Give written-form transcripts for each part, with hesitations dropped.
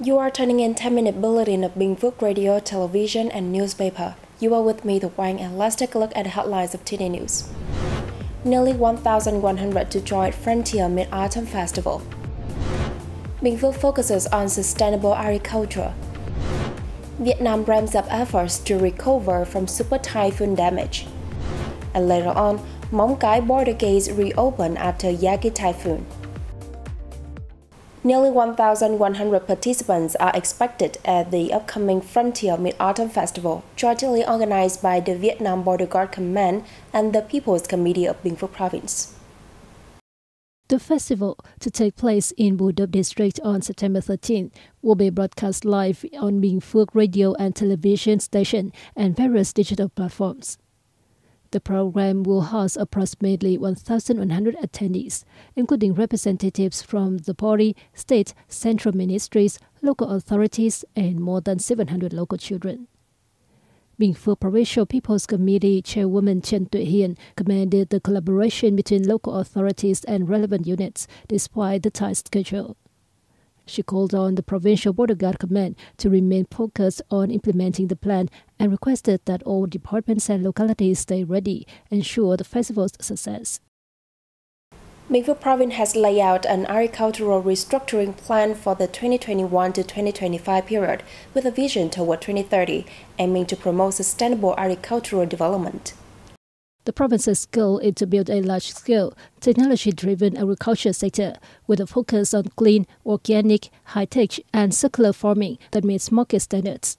You are tuning in 10-minute bulletin of Bình Phước Radio, television, and newspaper. You are with me, The Wang, and let's take a look at the headlines of today news. Nearly 1,100 to join Frontier Mid-Autumn Festival. Bình Phước focuses on sustainable agriculture. Vietnam ramps up efforts to recover from super typhoon damage. And later on, Móng Cái border gates reopen after Yagi typhoon. Nearly 1,100 participants are expected at the upcoming Frontier Mid-Autumn Festival, jointly organized by the Vietnam Border Guard Command and the People's Committee of Bình Phước Province. The festival, to take place in Bù Đốp District on September 13th, will be broadcast live on Bình Phước radio and television station and various digital platforms. The program will host approximately 1,100 attendees, including representatives from the party, state, central ministries, local authorities, and more than 700 local children. Bình Phước Provincial People's Committee Chairwoman Trần Tuệ Hiền commended the collaboration between local authorities and relevant units despite the tight schedule. She called on the Provincial Border Guard Command to remain focused on implementing the plan and requested that all departments and localities stay ready and ensure the festival's success. Bình Phước Province has laid out an agricultural restructuring plan for the 2021 to 2025 period with a vision toward 2030, aiming to promote sustainable agricultural development. The province's goal is to build a large-scale, technology-driven agriculture sector with a focus on clean, organic, high-tech, and circular farming that meets market standards.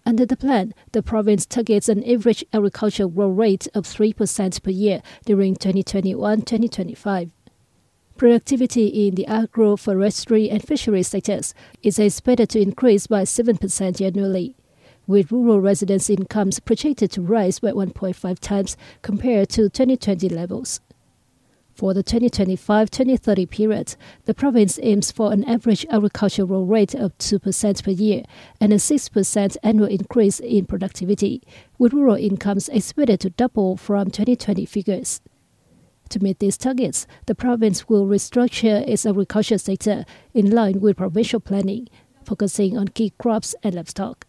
Under the plan, the province targets an average agricultural growth rate of 3% per year during 2021-2025. Productivity in the agro, forestry, and fisheries sectors is expected to increase by 7% annually, with rural residents' incomes projected to rise by 1.5 times compared to 2020 levels. For the 2025-2030 period, the province aims for an average agricultural rate of 2% per year and a 6% annual increase in productivity, with rural incomes expected to double from 2020 figures. To meet these targets, the province will restructure its agriculture sector in line with provincial planning, focusing on key crops and livestock.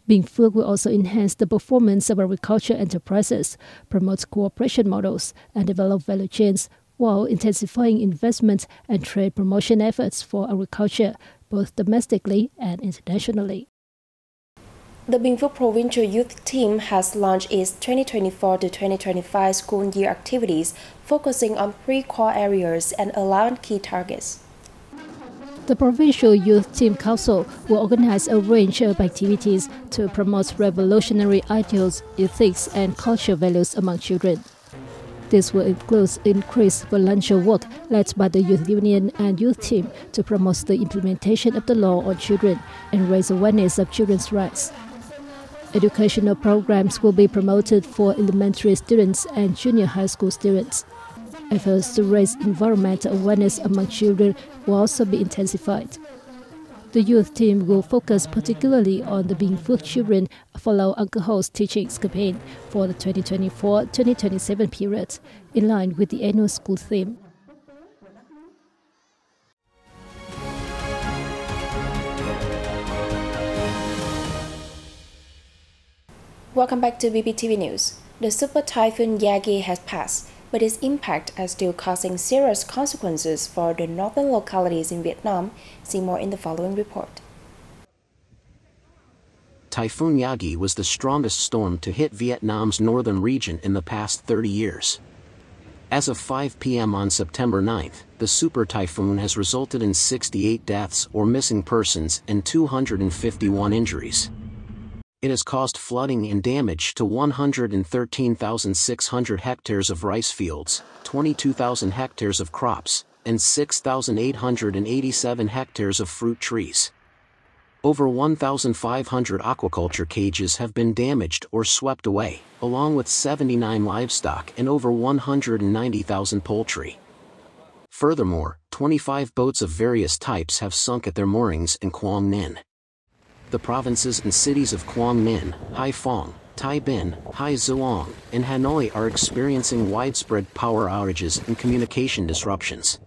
Bình Phước will also enhance the performance of agriculture enterprises, promote cooperation models, and develop value chains while intensifying investment and trade promotion efforts for agriculture, both domestically and internationally. The Bình Phước Provincial Youth Team has launched its 2024 to 2025 school year activities, focusing on 3 core areas and allowing key targets. The Provincial Youth Team Council will organize a range of activities to promote revolutionary ideals, ethics, and cultural values among children. This will include increased volunteer work led by the Youth Union and Youth Team to promote the implementation of the law on children and raise awareness of children's rights. Educational programs will be promoted for elementary students and junior high school students. Efforts to raise environmental awareness among children will also be intensified. The youth team will focus particularly on the Bình Phước Children Follow Uncle Ho's Teachings campaign for the 2024-2027 period, in line with the annual school theme. Welcome back to BPTV News. The super typhoon Yagi has passed, but its impact is still causing serious consequences for the northern localities in Vietnam. See more in the following report. Typhoon Yagi was the strongest storm to hit Vietnam's northern region in the past 30 years. As of 5 p.m. on September 9th, the super typhoon has resulted in 68 deaths or missing persons and 251 injuries. It has caused flooding and damage to 113,600 hectares of rice fields, 22,000 hectares of crops, and 6,887 hectares of fruit trees. Over 1,500 aquaculture cages have been damaged or swept away, along with 79 livestock and over 190,000 poultry. Furthermore, 25 boats of various types have sunk at their moorings in Quang Ninh. The provinces and cities of Quang Ninh, Hai Phong, Tai Binh, Hai Duong, and Hanoi are experiencing widespread power outages and communication disruptions.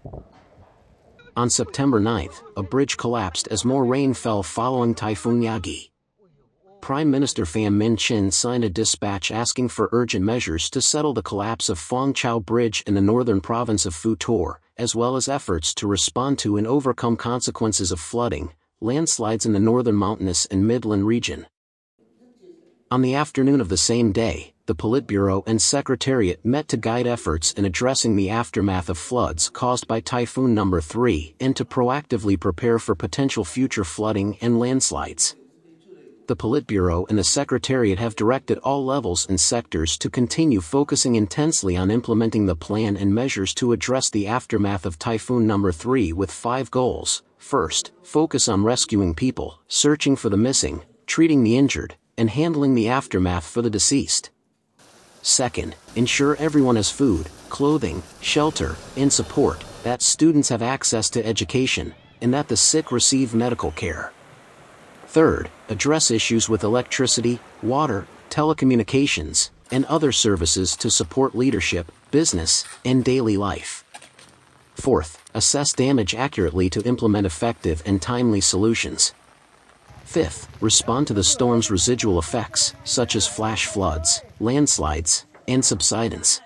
On September 9th, a bridge collapsed as more rain fell following Typhoon Yagi. Prime Minister Pham Minh Chinh signed a dispatch asking for urgent measures to settle the collapse of Phong Chau Bridge in the northern province of Phu Tor, as well as efforts to respond to and overcome consequences of flooding, landslides in the northern mountainous and Midland region. On the afternoon of the same day, the Politburo and Secretariat met to guide efforts in addressing the aftermath of floods caused by Typhoon No. 3 and to proactively prepare for potential future flooding and landslides. The Politburo and the Secretariat have directed all levels and sectors to continue focusing intensely on implementing the plan and measures to address the aftermath of Typhoon No. 3 with 5 goals. First, focus on rescuing people, searching for the missing, treating the injured, and handling the aftermath for the deceased. Second, ensure everyone has food, clothing, shelter, and support, that students have access to education, and that the sick receive medical care. Third, address issues with electricity, water, telecommunications, and other services to support leadership, business, and daily life. Fourth, assess damage accurately to implement effective and timely solutions. Fifth, respond to the storm's residual effects, such as flash floods, landslides, and subsidence.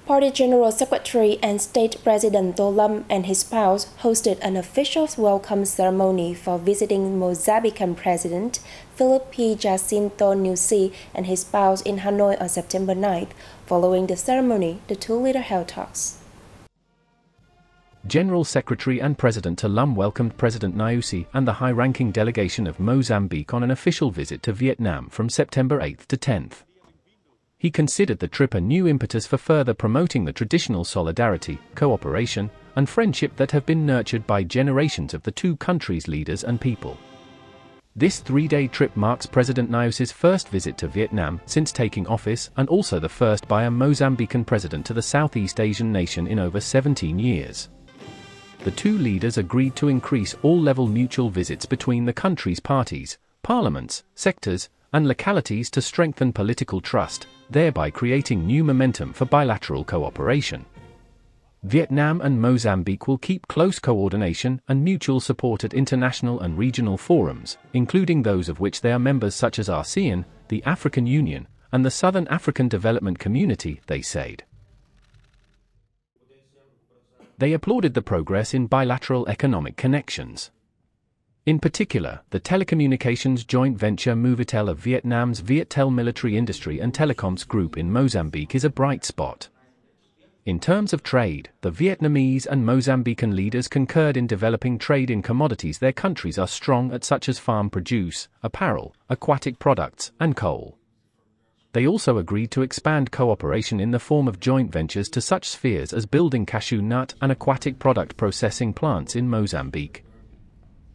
Party General Secretary and State President Tô Lâm and his spouse hosted an official welcome ceremony for visiting Mozambican President Philip P. Jacinto Nyusi and his spouse in Hanoi on September 9th. Following the ceremony, the two leaders held talks. General Secretary and President Tô Lâm welcomed President Nyusi and the high-ranking delegation of Mozambique on an official visit to Vietnam from September 8th to 10th. He considered the trip a new impetus for further promoting the traditional solidarity, cooperation, and friendship that have been nurtured by generations of the two countries' leaders and people. This 3-day trip marks President Nyusi's first visit to Vietnam since taking office and also the first by a Mozambican president to the Southeast Asian nation in over 17 years. The two leaders agreed to increase all-level mutual visits between the country's parties, parliaments, sectors, and localities to strengthen political trust, thereby creating new momentum for bilateral cooperation. Vietnam and Mozambique will keep close coordination and mutual support at international and regional forums, including those of which they are members such as ASEAN, the African Union, and the Southern African Development Community, they said. They applauded the progress in bilateral economic connections. In particular, the telecommunications joint venture Movitel of Vietnam's Viettel Military Industry and Telecoms Group in Mozambique is a bright spot. In terms of trade, the Vietnamese and Mozambican leaders concurred in developing trade in commodities their countries are strong at, such as farm produce, apparel, aquatic products, and coal. They also agreed to expand cooperation in the form of joint ventures to such spheres as building cashew nut and aquatic product processing plants in Mozambique.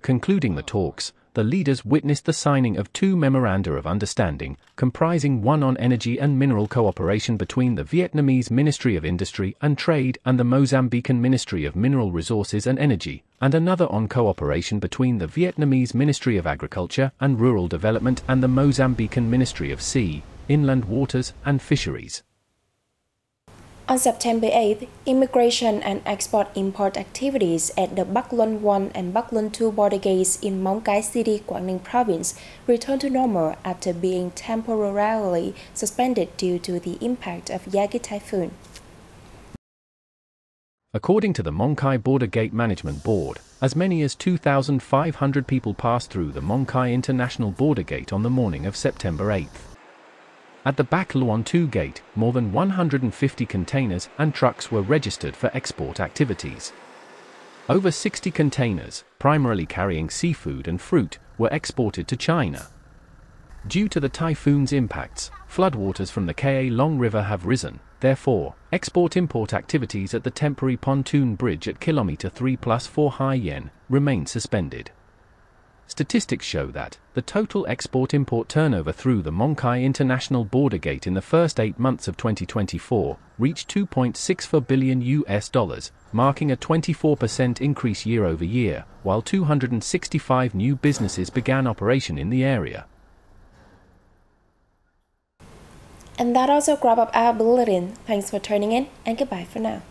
Concluding the talks, the leaders witnessed the signing of 2 memoranda of understanding, comprising one on energy and mineral cooperation between the Vietnamese Ministry of Industry and Trade and the Mozambican Ministry of Mineral Resources and Energy, and another on cooperation between the Vietnamese Ministry of Agriculture and Rural Development and the Mozambican Ministry of Sea, Inland Waters and Fisheries. On September 8th, immigration and export-import activities at the Bắc Luân 1 and Bắc Luân 2 border gates in Móng Cái City, Quảng Ninh Province returned to normal after being temporarily suspended due to the impact of Yagi typhoon. According to the Móng Cái Border Gate Management Board, as many as 2,500 people passed through the Móng Cái International Border Gate on the morning of September 8th. At the Bắc Luân 2 gate, more than 150 containers and trucks were registered for export activities. Over 60 containers, primarily carrying seafood and fruit, were exported to China. Due to the typhoon's impacts, floodwaters from the Ka Long River have risen. Therefore, export-import activities at the temporary pontoon bridge at kilometer 3+4 Hai Yen remain suspended. Statistics show that the total export-import turnover through the Móng Cái International Border Gate in the first 8 months of 2024 reached $2.64 billion, marking a 24% increase year-over-year, while 265 new businesses began operation in the area. And that also wraps up our bulletin. Thanks for tuning in and goodbye for now.